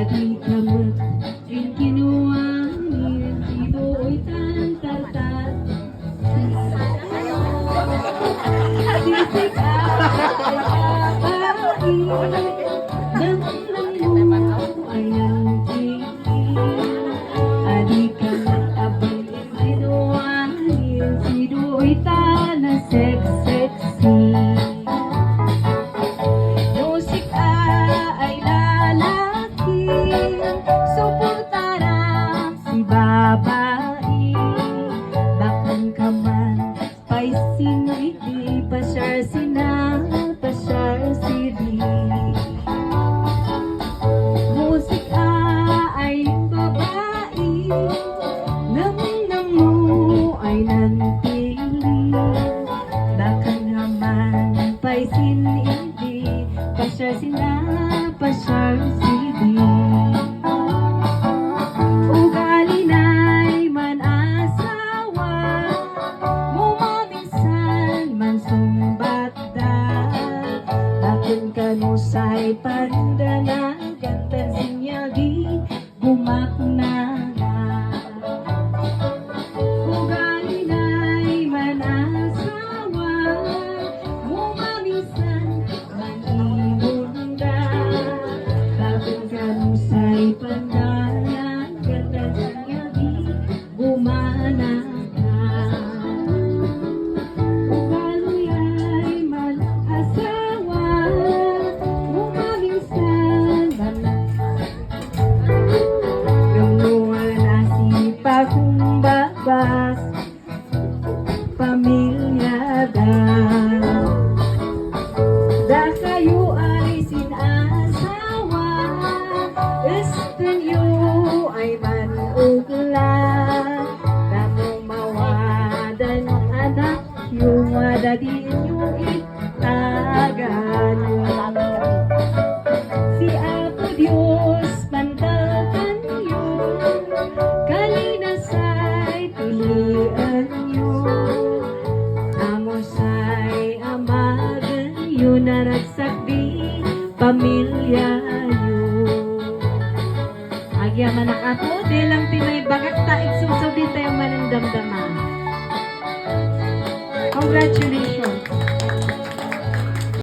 Adi kamat in kinuha niya tiboy tantartat. Sisik ay babae nang ay nangkiki. Adi kamat abang in kinuha niya tiboy tanang sexy. Suportarang si babae, bakang kaman, paisin iti, pasyar sina, pasyar siri. Musika ay babae, namu ay nantili, bakang kaman, paisin iti, pasyar sina, pasyar siri. Kanusay pandanagan tansinyagi gumaknana. Ugali na'y manasawa, mumamisan manimunda. Bakit kanusay pandanagan tansinyagi gumanana. Kumbabas pamilya da kayo ay sinasawa, estenyo ay manugla, damo mawadan anak yung wadadin yung itagan. Si Apo Diyos pantalkan yun, kalinasay pilian nyo, amosay amagan yun, naragsak di pamilya yun. Agyaman ang ako, di lang tinay bagak taig suso di tayo manandamdaman. Congratulations.